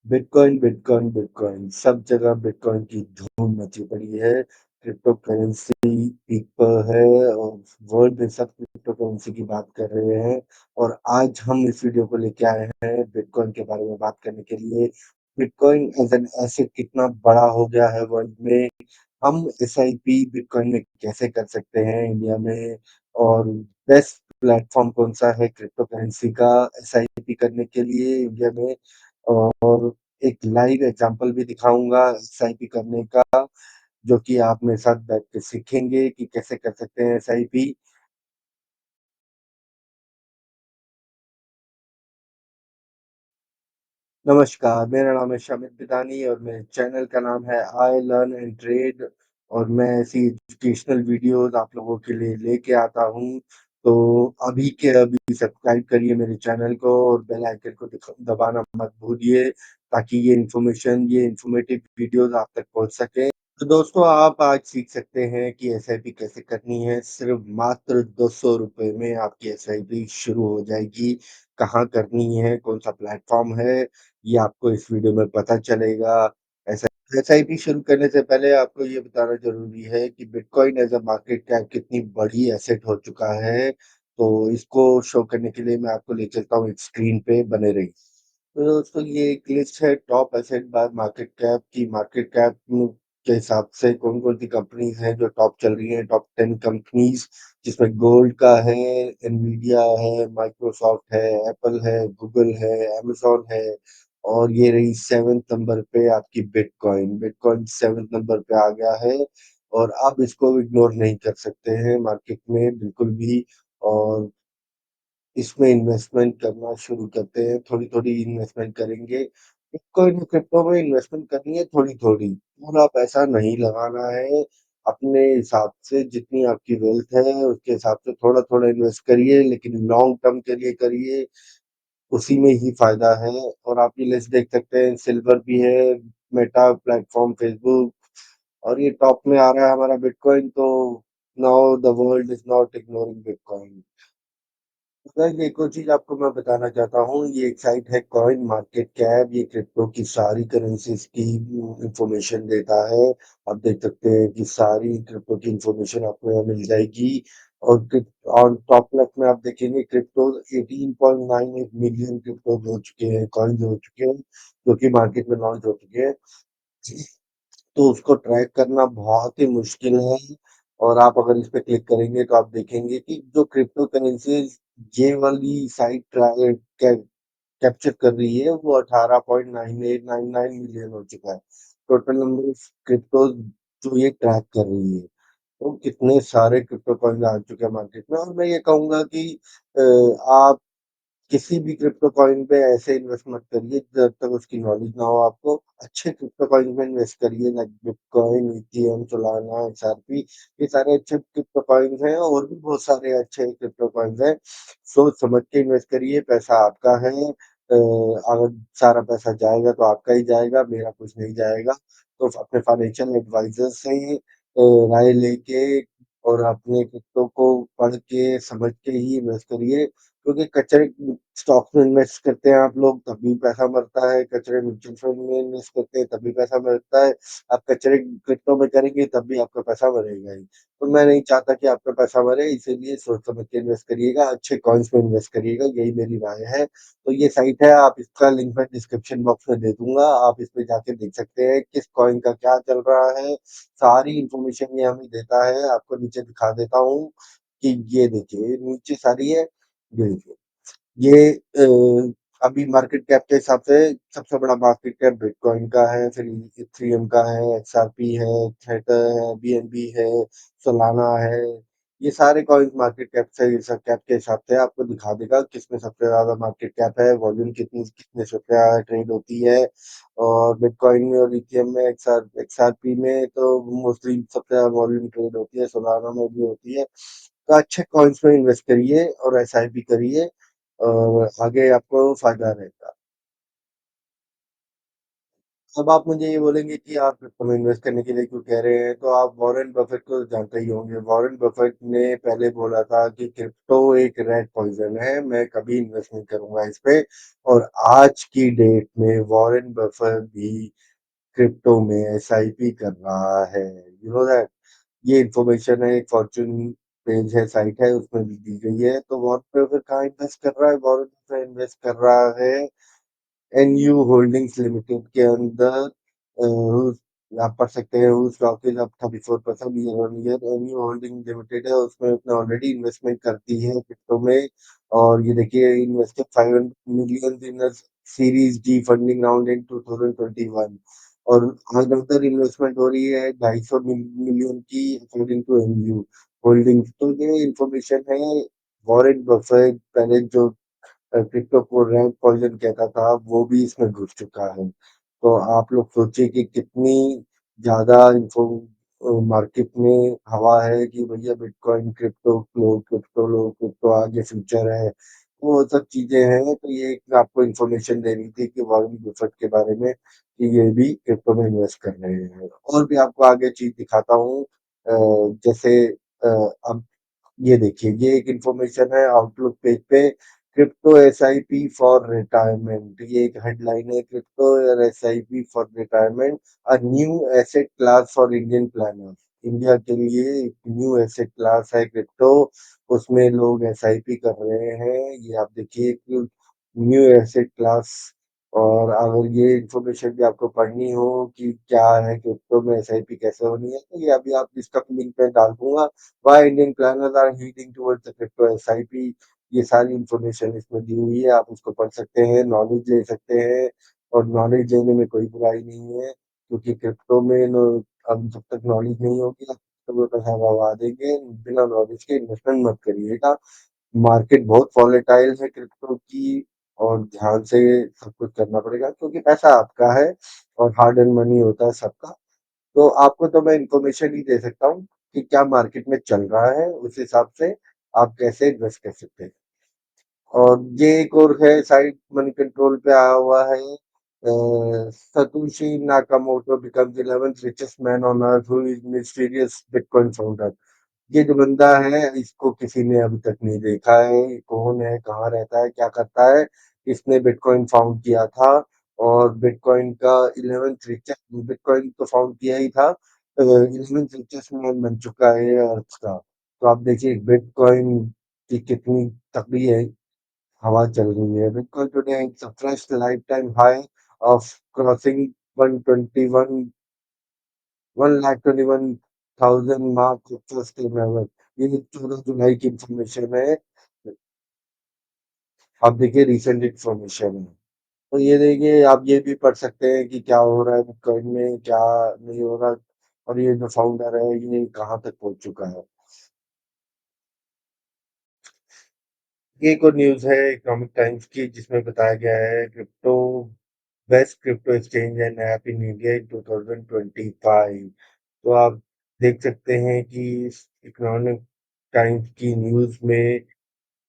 Bitcoin, bitcoin, bitcoin, सब जगह bitcoin की धूम मची पड़ी है। क्रिप्टो करेंसी पीक पर है और वर्ल्ड में सब क्रिप्टो करेंसी की बात कर रहे हैं। और आज हम इस वीडियो को लेके आए हैं बिटकॉइन के बारे में बात करने के लिए। बिटकॉइन एज एन एसेट कितना बड़ा हो गया है वर्ल्ड में। हम एसआईपी बिटकॉइन में कैसे कर सकते हैं इंडिया में, और बेस्ट प्लेटफॉर्म कौन सा है क्रिप्टो करेंसी का एसआईपी करने के लिए इंडिया में। और एक लाइव एग्जांपल भी दिखाऊंगा एसआईपी करने का, जो कि आप मेरे साथ बैठ के सीखेंगे कि कैसे कर सकते हैं एसआईपी। नमस्कार, मेरा नाम है शामिद बिदानी और मेरे चैनल का नाम है आई लर्न एंड ट्रेड। और मैं ऐसी एजुकेशनल वीडियोस आप लोगों के लिए लेके आता हूँ। तो अभी के अभी सब्सक्राइब करिए मेरे चैनल को और बेल आइकन को दबाना मत भूलिए, ताकि ये इंफॉर्मेटिव वीडियोस आप तक पहुंच सके। तो दोस्तों, आप आज सीख सकते हैं कि एसआईपी कैसे करनी है। सिर्फ मात्र 200 रुपये में आपकी एसआईपी शुरू हो जाएगी। कहाँ करनी है, कौन सा प्लेटफॉर्म है, ये आपको इस वीडियो में पता चलेगा। एसआईपी शुरू करने से पहले आपको ये बताना जरूरी है कि bitcoin as a market cap कितनी बड़ी एसेट हो चुका है। तो इसको शो करने के लिए मैं आपको ले चलता हूँ एक स्क्रीन पे, बने रही। तो दोस्तों, ये एक लिस्ट है top asset bye market cap की। मार्केट कैप के हिसाब से कौन कौन सी कंपनीज हैं जो टॉप चल रही हैं, टॉप 10 कंपनीज, जिसमें गोल्ड का है, एनवीडिया है, माइक्रोसॉफ्ट है, एप्पल है, गूगल है, amazon है। और ये रही सेवेंथ नंबर पे आपकी बिटकॉइन। बिटकॉइन सेवेंथ नंबर पे आ गया है और आप इसको इग्नोर नहीं कर सकते हैं मार्केट में बिल्कुल भी। और इसमें इन्वेस्टमेंट करना शुरू करते हैं, थोड़ी थोड़ी इन्वेस्टमेंट करेंगे। बिटकॉइन क्रिप्टो में इन्वेस्टमेंट करनी है थोड़ी थोड़ी, पूरा पैसा नहीं लगाना है। अपने हिसाब से जितनी आपकी वेल्थ है उसके हिसाब से थोड़ा थोड़ा इन्वेस्ट करिए, लेकिन लॉन्ग टर्म के लिए करिए, उसी में ही फायदा है। और आप ये लिस्ट देख सकते हैं, सिल्वर भी है, मेटा प्लेटफॉर्म, फेसबुक, और ये टॉप में आ रहा है हमारा बिटकॉइन। तो now the world is not ignoring bitcoin. Guys, एक और चीज आपको मैं बताना चाहता हूँ, ये एक साइट है कॉइन मार्केट कैप। ये क्रिप्टो की सारी करेंसीज की इंफॉर्मेशन देता है। आप देख सकते हैं कि सारी क्रिप्टो की इंफॉर्मेशन आपको यहाँ मिल जाएगी। और और टॉप लेफ्ट में आप देखेंगे क्रिप्टो 18.98 मिलियन क्रिप्टो हो चुके हैं, कॉइन हो चुके हैं, जो कि मार्केट में लॉन्च हो चुके हैं। तो उसको ट्रैक करना बहुत ही मुश्किल है। और आप अगर इस पे क्लिक करेंगे तो आप देखेंगे कि जो क्रिप्टो करेंसी ये वाली साइट कैप्चर कर रही है, वो 18.9899 मिलियन हो चुका है टोटल नंबर ऑफ क्रिप्टो जो ये ट्रैक कर रही है। तो कितने सारे क्रिप्टो कॉइन आ चुके हैं मार्केट में। और मैं ये कहूंगा कि अ, आप किसी भी क्रिप्टो कॉइन पे ऐसे इन्वेस्ट मत करिए जब तक उसकी नॉलेज ना हो आपको। अच्छे क्रिप्टो कॉइन में इन्वेस्ट करिए, like bitcoin, Ethereum, Solana, XRP. ये सारे अच्छे क्रिप्टो कॉइन हैं और भी बहुत सारे अच्छे क्रिप्टो कॉइन हैं। सोच समझ के इन्वेस्ट करिए, पैसा आपका है। अगर सारा पैसा जाएगा तो आपका ही जाएगा, मेरा कुछ नहीं जाएगा। तो अपने फाइनेंशियल एडवाइजर से राय लेके और अपने क्रिप्टो को पढ़ के समझ के ही इन्वेस्ट करिए। क्योंकि कचरे स्टॉक्स में इन्वेस्ट करते हैं आप लोग तब भी पैसा मरता है, कचरे म्यूचुअल फंड में इन्वेस्ट करते हैं तब भी पैसा मरता है। आप कचरे क्रिप्टो में करेंगे तब भी आपका पैसा मरेगा ही। तो मैं नहीं चाहता कि आपका पैसा मरे, इसीलिए सोच समझ के इन्वेस्ट करिएगा, अच्छे कॉइन्स में इन्वेस्ट करिएगा, यही मेरी राय है। तो ये साइट है, आप इसका लिंक मैं डिस्क्रिप्शन बॉक्स में दे दूंगा, आप इस पे जाके देख सकते हैं किस कॉइन का क्या चल रहा है। सारी इंफॉर्मेशन ये हमें देता है। आपको नीचे दिखा देता हूँ कि ये देखिए नीचे सारी है, ये देखिए। ये अभी मार्केट कैप के हिसाब से सबसे बड़ा मार्केट कैप बिटकॉइन का है, फिर इथेरियम का है, एक्सआरपी है, थेटर है, बीएनबी है, सोलाना है। ये सारे कॉइन्स मार्केट कैप से सब कैप के हिसाब से आपको दिखा देगा किसमें सबसे ज्यादा मार्केट कैप है, वॉल्यूम कितनी कितने सबसे ज्यादा ट्रेड होती है। और बिटकॉइन में और इथेरियम में, एक्सआरपी में तो मोस्टली सबसे ज्यादा वॉल्यूम ट्रेड होती है, सोलाना में भी होती है। तो अच्छे कॉइन्स में इन्वेस्ट करिए और एसआईपी करिए, और आगे आपको फायदा रहेगा। अब आप मुझे ये बोलेंगे कि आप क्रिप्टो में इन्वेस्ट करने के लिए क्यों कह रहे हैं? तो आप वॉरेन बफेट को जानते ही होंगे। वॉरेन बफेट ने पहले बोला था कि क्रिप्टो एक रेड पॉइज़न है, मैं कभी इन्वेस्ट नहीं करूँगा इस पे। और आज की डेट में वॉरेन बफेट भी क्रिप्टो में एसआईपी कर रहा है। You know that? ये इन्फॉर्मेशन है, एक फॉर्च्यून पेज है, साइट है, उसमें भी दी गई है। तो वॉरेन बफेट कहाँ इन्वेस्ट कर रहा है? वॉरेन बफेट इन्वेस्ट कर रहा है एनयू होल्डिंग्स लिमिटेड के अंदर। आप पढ़ सकते हैं who stock is up 34% year on year. NU holding limited है, उसमें उसने ऑलरेडी इन्वेस्टमेंट कर दी है क्रिप्टो में। और ये देखिए, invested 500 million in series D funding round in 2021। और अनदर इन्वेस्टमेंट हो रही है 250 मिलियन की अकॉर्डिंग टू एनयू होल्डिंग्स। तो ये इंफॉर्मेशन है। वॉरेन बफेट पहले जो क्रिप्टो को रैंक पॉइजन कहता था, वो भी इसमें घुस चुका है। तो आप लोग सोचिए कि कितनी ज़्यादा इन्फो मार्केट में हवा है कि भैया बिटकॉइन क्रिप्टो लो, क्रिप्टो आगे फ्यूचर है। वो सब चीज़ें हैं, तो ये एक आपको इन्फॉर्मेशन देनी थी कि वॉरेन बफेट के बारे में कि ये भी क्रिप्टो में इन्वेस्ट कर रहे हैं। और भी आपको आगे चीज़ दिखाता हूँ। जैसे अब ये देखिए, ये एक इन्फॉर्मेशन है आउटलुक पेज पे। क्रिप्टो एसआईपी फॉर रिटायरमेंट, ये एक हेडलाइन है। क्रिप्टो और SIP for retirement, a new asset class for Indian planners. India के लिए एक न्यू एसेट क्लास है क्रिप्टो, उसमें लोग एसआईपी कर रहे हैं। ये आप देखिए, न्यू एसेट क्लास। और अगर ये इन्फॉर्मेशन भी आपको पढ़नी हो कि क्या है क्रिप्टो में एसआईपी कैसे होनी है, तो ये अभी आप इसका लिंक पे डाल दूंगा। Why Indian planners are heading towards the crypto SIP. ये सारी इन्फॉर्मेशन इसमें दी हुई है, आप उसको पढ़ सकते हैं, नॉलेज ले सकते हैं। और नॉलेज लेने में कोई बुराई नहीं है, क्योंकि क्रिप्टो में अब जब तक नॉलेज नहीं होगी आप क्रिप्टो में पैसा गवा देंगे। बिना नॉलेज के इन्वेस्टमेंट मत करिएगा। मार्केट बहुत वॉलेटाइल है क्रिप्टो की, और ध्यान से सब कुछ करना पड़ेगा, क्योंकि पैसा आपका है और हार्ड एंड मनी होता है सबका। तो आपको तो मैं इन्फॉर्मेशन ही दे सकता हूँ कि क्या मार्केट में चल रहा है, उस हिसाब से आप कैसे इन्वेस्ट कर सकते हैं। और ये एक और है साइट, मनी कंट्रोल पे आया हुआ है। Satoshi Nakamoto becomes 11th richest man on earth who is mysterious bitcoin founder। ये जो बंदा है, इसको किसी ने अभी तक नहीं देखा है। ये कौन है, कहाँ रहता है, क्या करता है? इसने बिटकॉइन फाउंड किया था, और बिटकॉइन का 11th रिचेस्ट, बिटकॉइन तो फाउंड किया ही था, 11th रिचेस्ट मैन बन चुका है अर्थ का। तो आप देखिए बिटकॉइन की कितनी तगड़ी है, हवा चल रही है। Bitcoin today it's a fresh life time high of crossing 121 1,21,000 mark first time ever. ये 14 जुलाई की इंफॉर्मेशन है। आप देखिए, रिसेंट इंफॉर्मेशन है। तो ये देखिए, आप ये भी पढ़ सकते हैं कि क्या हो रहा है बिटकॉइन में, क्या नहीं हो रहा। और ये जो फाउंडर है, ये कहाँ तक पहुंच चुका है। ये एक और न्यूज़ है इकोनॉमिक टाइम्स की, जिसमें बताया गया है crypto best crypto exchange and app in India in 2025। तो आप देख सकते हैं कि इकोनॉमिक टाइम्स की न्यूज़ में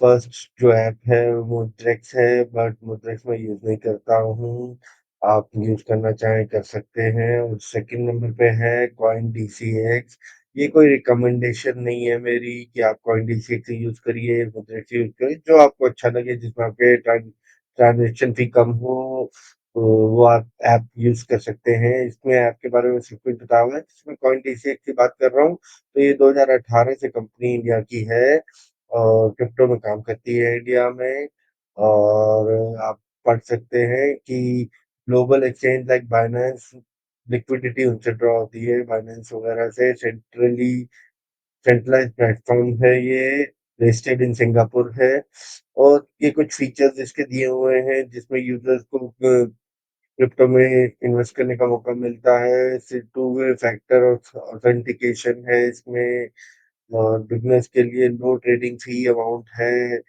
फर्स्ट जो ऐप है वो मुद्रेक्स है, बट मुद्रेक्स मैं यूज़ नहीं करता हूँ। आप यूज़ करना चाहें कर सकते हैं। और सेकंड नंबर पे है कॉइन डीसीएक्स। ये कोई रिकमेंडेशन नहीं है मेरी कि आप कॉइन डीसीएक्स यूज़ करिए, मुद्रेक्स यूज़ करिए, जो आपको अच्छा लगे, जिसमें आपके ट्रांजेक्शन फी कम हो, तो वो आप ऐप यूज़ कर सकते हैं। इसमें ऐप के बारे में सब कुछ बताया हुआ है। जिसमें कॉइन डीसीएक्स की बात कर रहा हूँ, तो ये 2018 से कंपनी इंडिया की है, और क्रिप्टो में काम करती है इंडिया में। और आप पढ़ सकते हैं कि global exchange like Binance, liquidity उनसे ड्रॉ होती है बाइनेंस वगैरह से। सेंट्रलाइज्ड प्लेटफॉर्म है ये, लिस्टेड इन सिंगापुर है। और ये कुछ फीचर्स इसके दिए हुए हैं, जिसमें यूजर्स को क्रिप्टो में इन्वेस्ट करने का मौका मिलता है। टू वे फैक्टर ऑथेंटिकेशन है इसमें। और बिजनेस के लिए नो ट्रेडिंग फी अमाउंट है।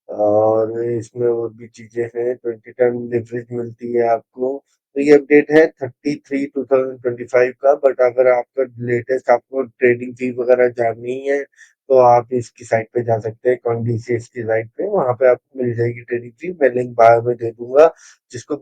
और इसमें और भी चीजें हैं, 20 टाइम लिवरेज मिलती है आपको। तो ये अपडेट है 33/2025 का। बट अगर आपका लेटेस्ट आपको ट्रेडिंग फी वगैरह जाननी है, तो आप इसकी साइट पे जा सकते हैं, कॉइनडीसीएक्स की साइट पे, वहाँ पे आपको मिल जाएगी ट्रेडिंग फी। मैं लिंक बायो में दे दूँगा, जिसको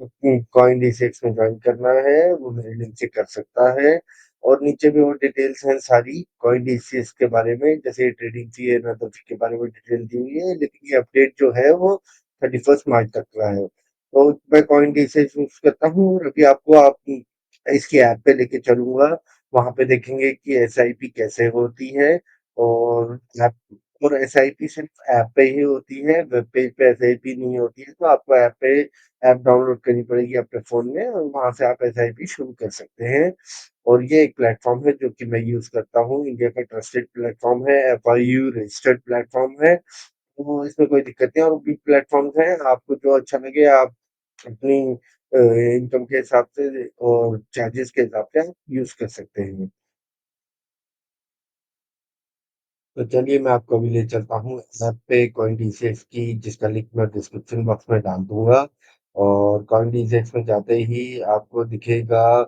कॉइनडीसीएक्स में जॉइन करना है, वो मेरे लिंक से कर सकता है। और नीचे भी और डिटेल्स हैं सारी कॉइनडीसीएक्स के बारे में, जैसे ट्रेडिंग फी है, अदर फी के बारे में डिटेल दी हुई है, लेकिन ये अपडेट जो है वो 31 मार्च तक का है। तो मैं कॉइनडीसीएक्स यूज़ करता हूँ, और अभी आपको इसकी ऐप पे लेके चलूँगा। वहाँ पे देखेंगे कि एसआईपी कैसे होती है, और ऐप और एसआईपी सिर्फ ऐप पे ही होती है, वेब पेज पे एसआईपी नहीं होती है। तो आपको ऐप डाउनलोड करनी पड़ेगी अपने फ़ोन में, और वहाँ से आप एसआईपी शुरू कर सकते हैं। और ये एक प्लेटफ़ॉर्म है जो कि मैं यूज़ करता हूँ, इंडिया का ट्रस्टेड प्लेटफ़ॉर्म है, एफआईयू रजिस्टर्ड प्लेटफ़ॉर्म है। तो इसमें कोई दिक्कत नहीं है, और भी प्लेटफ़ॉर्म्स हैं, आपको जो अच्छा लगे आप अपनी इनकम के हिसाब से और चार्जेस के हिसाब से आप यूज़ कर सकते हैं। तो चलिए मैं आपको अभी ले चलता हूँ ऐप पे कॉइनडीसीएक्स की, जिसका लिंक मैं डिस्क्रिप्शन बॉक्स में डाल दूँगा। और कॉइनडीसीएक्स में जाते ही आपको दिखेगा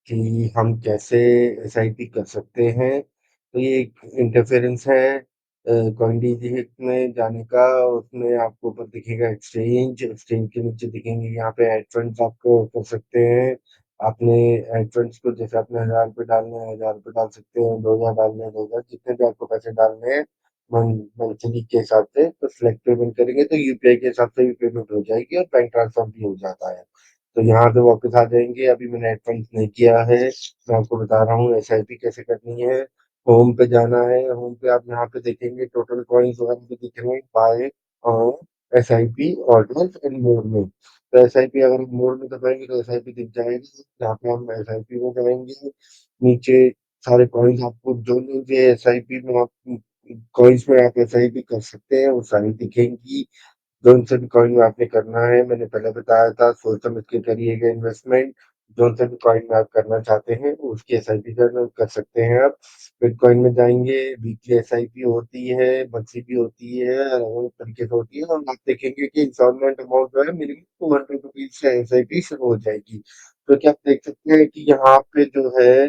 कि हम कैसे एसआईपी कर सकते हैं। तो ये एक इंटरफेरेंस है कॉइनडीजी में जाने का। उसमें आपको ऊपर दिखेगा एक्सचेंज, एक्सचेंज के नीचे दिखेंगे यहाँ पे एड फंड्स आपको कर सकते हैं। आपने एड फंड्स को, जैसे आपने 1000 रुपये डालने हैं 1000 रुपये डाल सकते हैं, 2000 डालने हैं 2000, जितने भी आपको पैसे डालने हैं मंथली के हिसाब से। तो सिलेक्ट पेमेंट करेंगे तो यूपीआई के हिसाब से भी पेमेंट हो जाएगी, और बैंक ट्रांसफर भी हो जाता है। तो यहाँ से वापस आ जाएंगे, अभी मैंने एड फंड्स नहीं किया है, मैं आपको बता रहा हूँ एसआईपी कैसे करनी है। होम पे जाना है, होम पे आप यहाँ पे देखेंगे टोटल कॉइन्स वगैरह भी दिख रहे हैं, buy SIP order and more में। तो एसआईपी अगर हम मोर में दबाएंगे तो एसआईपी दिख जाएगी, जहाँ पे हम एसआईपी में जाएंगे, नीचे सारे कॉइन्स आपको जो जो एसआईपी में आप कॉइन्स में आप एसआईपी कर सकते हैं वो सारी दिखेंगी। जोन सा भी कॉइन में आपने करना है, मैंने पहले बताया था, सोच समझ के करिएगा इन्वेस्टमेंट। जोन सा भी कॉइन में आप करना चाहते हैं उसकी एसआईपी कर सकते हैं आप। बिटकॉइन में जाएंगे, वीकली एसआईपी होती है, मंथली भी होती है, अलग अलग तरीके से होती है, और आप देखेंगे कि इंस्टॉलमेंट अमाउंट जो है मिनिमम 200 रुपीज से एसआईपी शुरू हो जाएगी। तो क्या आप देख सकते हैं कि यहाँ पे जो है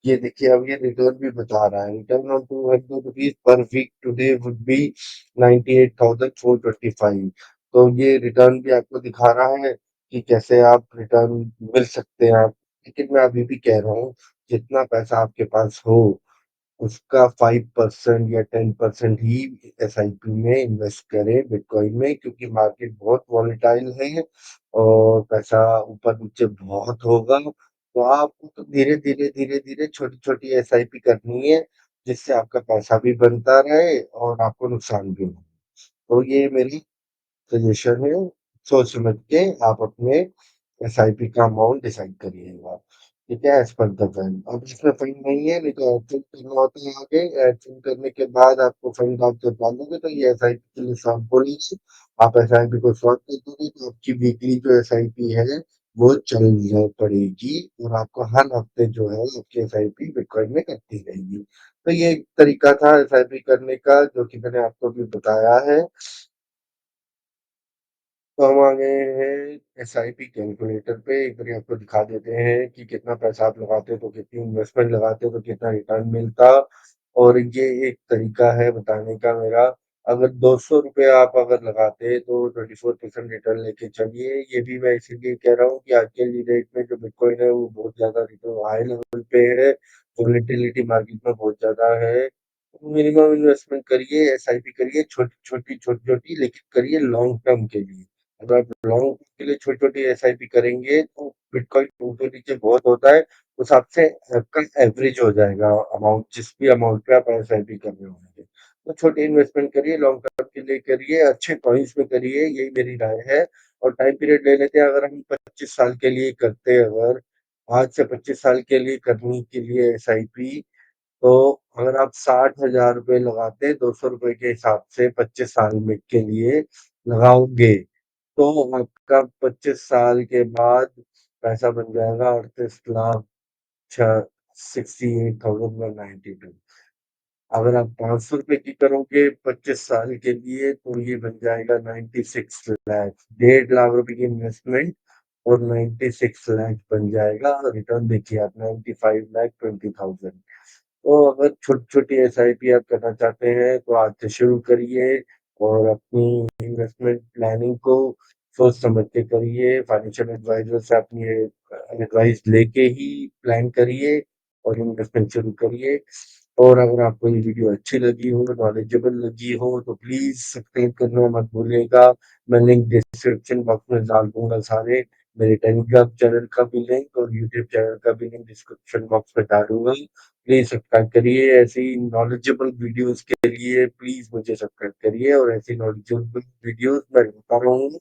ये देखिए, अब ये रिटर्न भी बता रहा है, return on 200 rupees per week today would be 98,425। तो ये रिटर्न भी आपको दिखा रहा है कि कैसे आप रिटर्न मिल सकते हैं आप। लेकिन मैं अभी भी कह रहा हूँ, जितना पैसा आपके पास हो उसका 5% या 10% ही एसआईपी में इन्वेस्ट करें बिटकॉइन में, क्योंकि मार्केट बहुत वॉलेटाइल है और पैसा ऊपर नीचे बहुत होगा। तो आपको तो धीरे धीरे धीरे धीरे छोटी छोटी एसआईपी करनी है, जिससे आपका पैसा भी बनता रहे और आपको नुकसान भी हो। तो ये मेरी सजेशन है, सोच समझ के आप अपने एसआईपी का अमाउंट डिसाइड करिएगा। ठीक है, एज पर द फंड। अब इसमें फंड नहीं है, नहीं तो ऐड फंड करना होता है आगे। ऐड फंड करने के बाद आपको फंड आप जब डालोगे तो ये एसआईपी के लिए शॉर्ट बोलेगी। आप एसआईपी को शॉर्ट कर दोगे तो आपकी वीकली जो एसआईपी है वो चल पड़ेगी, और आपको हर हफ्ते जो है आपकी एसआईपी बिटकॉइन में करती रहेगी। तो ये एक तरीका था एसआईपी करने का, जो कि मैंने आपको भी बताया है। तो हम आ गए हैं एसआईपी कैलकुलेटर पे। एक बार आपको दिखा देते हैं कि कितना पैसा आप लगाते तो कितनी इन्वेस्टमेंट लगाते तो कितना रिटर्न मिलता। और ये एक तरीका है बताने का मेरा। अगर 200 रुपये आप अगर लगाते तो 24% रिटर्न लेके चलिए। ये भी मैं इसीलिए कह रहा हूँ कि आज के डेट में जो बिटकॉइन है वो बहुत ज्यादा रिटर्न हाई लेवल पे है, वोलेटिलिटी मार्केट में बहुत ज्यादा है। मिनिमम इन्वेस्टमेंट करिए, एसआईपी करिए, छोटी छोटी लेकिन करिए लॉन्ग टर्म के लिए। अगर आप लॉन्ग टर्म के लिए छोटी छोटी एसआईपी करेंगे तो बिटकॉइन ऊपर नीचे बहुत होता है, उस हिसाब से आपका एवरेज हो जाएगा अमाउंट, जिस भी अमाउंट पे आप एसआईपी कर रहे होंगे। तो छोटी इन्वेस्टमेंट करिए, लॉन्ग टर्म के लिए करिए, अच्छे कॉइन्स में करिए, यही मेरी राय है। और टाइम पीरियड ले लेते हैं, अगर हम 25 साल के लिए करते हैं, अगर आज से 25 साल के लिए करने के लिए एसआईपी, तो अगर आप 60,000 रुपये लगाते 200 रुपये के हिसाब से 25 साल में के लिए लगाओगे, तो आपका 25 साल के बाद पैसा बन जाएगा 38 लाख 68,192। अगर आप 500 रुपये की करोगे 25 साल के लिए तो ये बन जाएगा 96 लाख। 1.5 लाख रुपए की इन्वेस्टमेंट और 96 लाख बन जाएगा। रिटर्न देखिए आप, 95,20,000। तो अगर छोटी-छोटी एसआईपी आप करना चाहते हैं तो आज से शुरू करिए और अपनी इन्वेस्टमेंट प्लानिंग को सोच समझ के करिए। फाइनेंशियल एडवाइज़र से अपनी एडवाइस लेके ही प्लान करिए और इन्वेस्टमेंट शुरू करिए। और अगर आपको ये वीडियो अच्छी लगी हो, नॉलेजेबल लगी हो तो प्लीज़ सब्सक्राइब करना मत भूलिएगा। मैं लिंक डिस्क्रिप्शन बॉक्स में डाल दूँगा सारे। मेरे टेलीग्राम चैनल का भी लिंक और यूट्यूब चैनल का भी लिंक डिस्क्रिप्शन बॉक्स में डालूँगा। प्लीज़ सब्सक्राइब करिए। ऐसी नॉलेजेबल वीडियोज़ के लिए प्लीज़ मुझे सब्सक्राइब करिए और ऐसी नॉलेजेबल वीडियोज़ मैं लाता रहूँगा।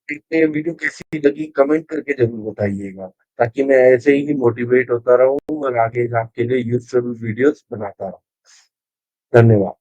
देखते हैं वीडियो कैसी लगी, कमेंट करके ज़रूर बताइएगा, ताकि मैं ऐसे ही मोटिवेट होता रहूँ और आगे आपके लिए यूज़फुल वीडियोज़ बनाता रहूँ। धन्यवाद।